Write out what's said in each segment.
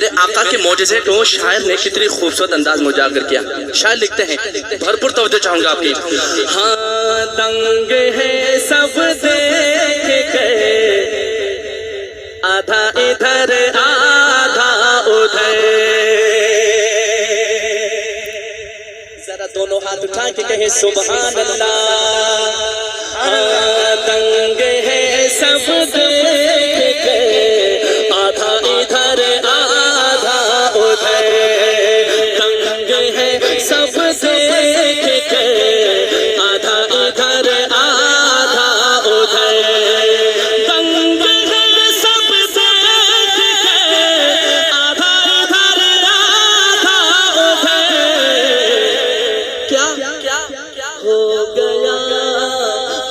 मेरे आका के मौजज़े को शायर ने कितनी खूबसूरत अंदाज में उजागर किया। शायर लिखते हैं, भरपूर तवज्जो चाहूंगा आपकी। हाँ दंग है सब देख के, आधा इधर आधा उधर, जरा दोनों हाथ उठा के कहे सुभान अल्लाह। हाँ दंग है सब देख के, आधा इधर आधा उधर, दंग है सब देख के, आधा इधर आधा उधर, दंग है सब देख के, आधा इधर आधा उधर। क्या हो गया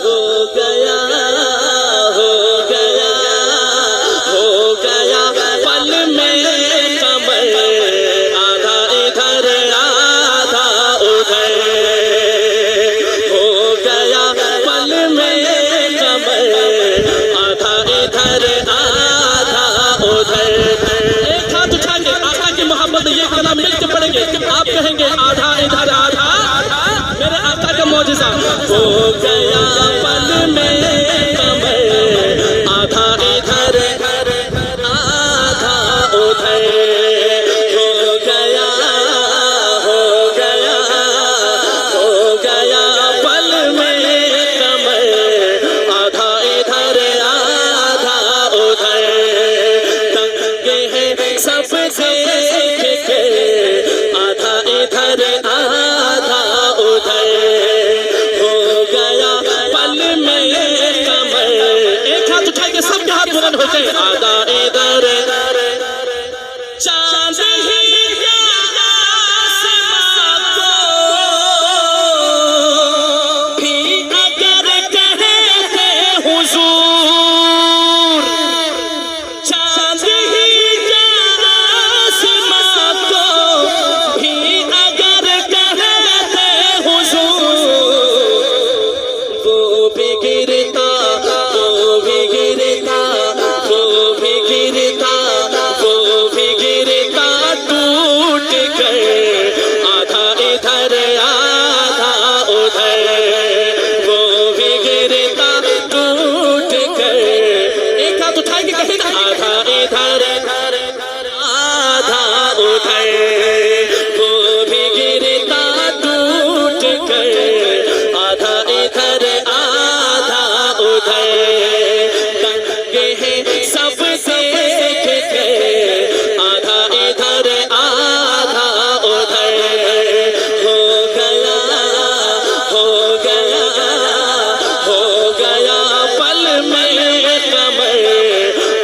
हो गया हो गया हो गया पल में कमर, आधा इधर आधा उधर, हो गया पल में कमर, आधा इधर आधा उधर। एक हाथ उठा के आका की मोहब्बत ये कलम मिलकर पढ़ेंगे, आप कहेंगे आधा इधर आधा, मेरे आका का मौजज़ा। हो गया पल में कमर, आधा इधर आधा उधर, हो गया हो गया हो गया पल में कमर, आधा इधर आधा उधर, दंगे हैं सब देख के, आधा इधर आधा उधर, हो गया पल में कमर। एक हाथ उठाएंगे, सबके हाथ बुलंद हो जाए, आधा इधर। चांद ही आसमां को भी अगर कहते हुजूर, चांद ही आसमां को भी अगर कहते हुजूर, वो भी गिरता वो भी गिरता वो भी गिरता वो भी गिरता टूट कर, आधा इधर आधा उधर, वो भी गिरता टूट कर। एक हाथ उठा के कहें आधा इधर आधा उधर, वो भी गिरता टूट कर, आधा इधर आधा उधर, दंगे हैं सब देख के, आधा इधर आधा उधर, हो गया हो गया हो गया पल में कमर,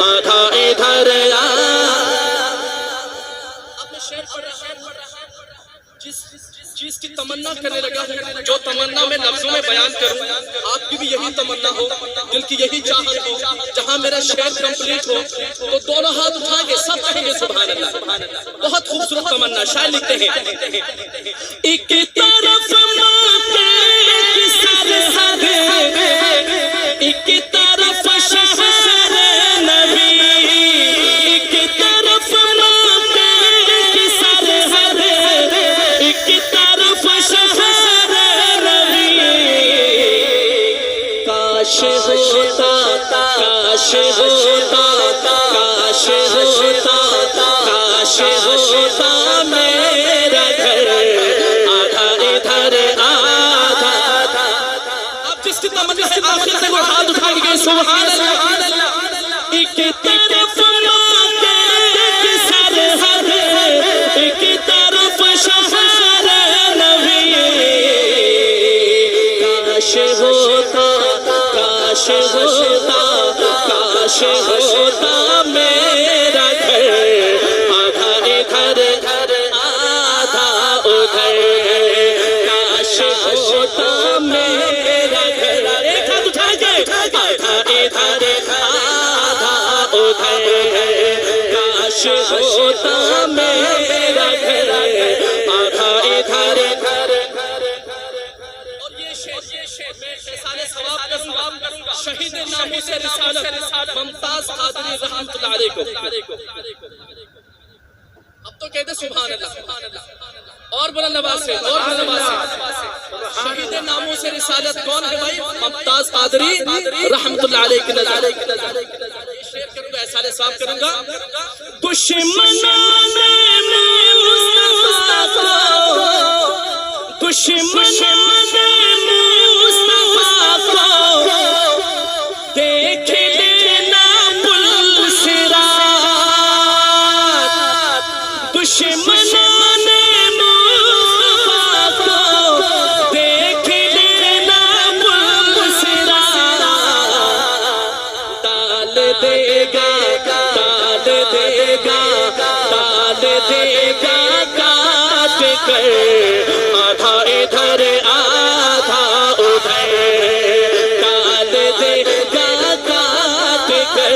आधा इधर जिस चीज की तमन्ना करने लगा हूँ, जो तमन्ना मैं लफ्जों में बयान करूँ, आपकी भी यही तमन्ना हो, दिल की यही चाहत हो। जहाँ मेरा शेर कंप्लीट हो तो दोनों हाथ उठाएंगे, सब कहेंगे सुभान अल्लाह। बहुत खूबसूरत तमन्ना। शायर लिखते हैं, एक तरफ माथे की सरहद, एक तरफ शहर नबी, एक तरफ माथे की सरहद, एक तरफ शहर नबी। काश होता काश होता काश होता काश होता मेरा घर, आधा इधर आधा। अब जिसकी तमन्ना है आखिर से वो हाथ उठा के सुभान अल्लाह। एक तरफ माथे की सरहद, एक तरफ शहर नबी। काश होता काश होता काश होता मेरा घर, आधा इधर आधा उधर, काश होता मेरा घर। एक हाथ उठा के आधा इधर आधा उधर, काश होता मेरा घर, आधा इधर। शहीद नामी से रिसालत मुमताज कादरी रहमतुल्लाह अलैह को। कह दे सुभान अल्लाह। और बुलंद आवाज से, और बुलंद आवाज से। शहीद नामों से रिसालत कौन है भाई? मुमताज कादरी रहमतुल्लाह अलैह की नज़र। शेर करूंगा, एहसाले साफ करूंगा। दुश्मनों ने मुस्तफा को, दुश्मनों ने मुस्तफा को देख लेना पुलसिरात। दुश्मनों ने मुस्तफा को देख लेना पुलसिरात। डाल देगा, डाल देगा, डाल देगा काट कर, आधा इधर आधा उधर। डाल देगा काट कर,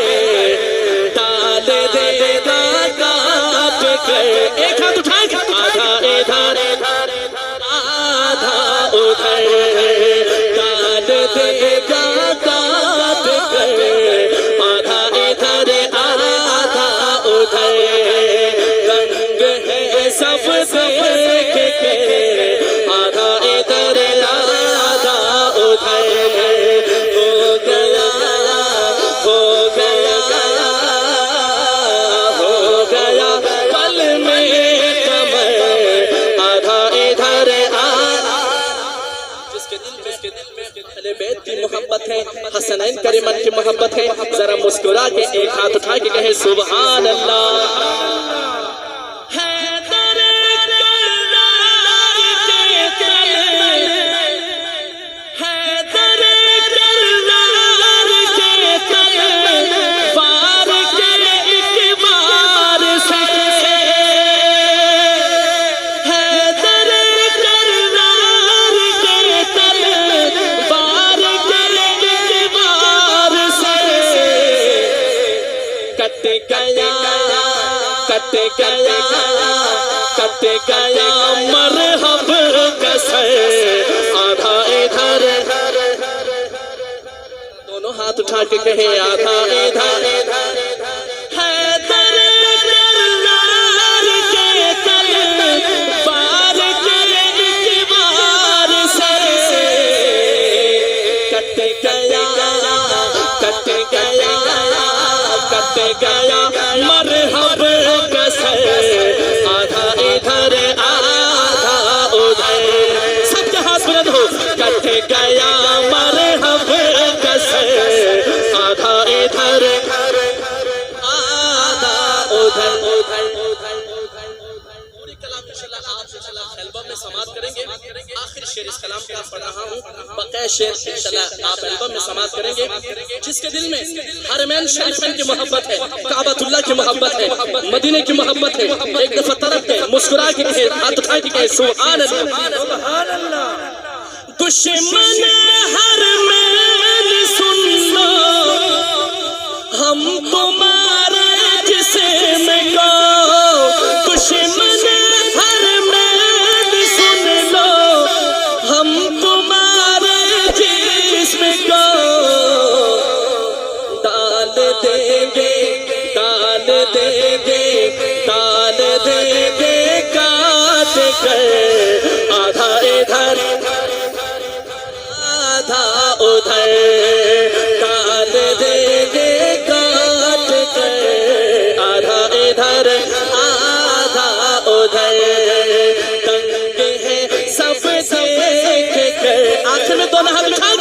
डाल देगा काट कर। एक हाथ उठा, आधा इधर आधा उधर। डाल देगा काट कर, आधा इधर आधा उधर। रंग है सब देख के, आधा इधर आधा उधर। हो गया, हो गया, हो गया पल में कमर, आधा इधर आधा। जिसके दिल में अहले बैत की मोहब्बत है, हसनैन करीमन की मोहब्बत है, जरा मुस्कुरा के एक हाथ उठा के कहे सुभान अल्लाह। कट गया, कट गया मरहब कसर, आधा इधर। दोनों हाथ उठा के कहे आधा इधर। हैदर कररार के तलवार के इकबार से कट गया, कट गया, कट गया मरहब कसर, आधा इधर आधा उधर। सबके हाथ बुलंद हो। कट गया मरहब कसर, आधा इधर आधा उधर। पूरी कलाम इंशाअल्लाह आप इंशाअल्लाह एल्बम में समाप्त करेंगे। आखिरी शेर इस कलाम का पढ़ रहा हूँ, बकाया शेर इंशाअल्लाह आप एल्बम में समाप्त करेंगे। जिसके दिल में हरमैन शरीफैन की मोहब्बत है, काबतुल्लाह की मोहब्बत है, मदीने की मोहब्बत है, एक दफा तरफ के मुस्कुरा के कहे, हाथ उठा के कहे सुभान अल्लाह। दुश्मन हरमैन सुन लो, हम तुम्हारे जिस्म को। दुश्मन हरमैन सुन लो, हम तुम्हारे जिस्म को। डाल देंगे, डाल देंगे, डाल देंगे काट कर, आधा इधर आधा उधर। डाल देंगे काट कर, आधा इधर आधा उधर। तंग है सब देख कर। आखिर में दोनों हाथ उठा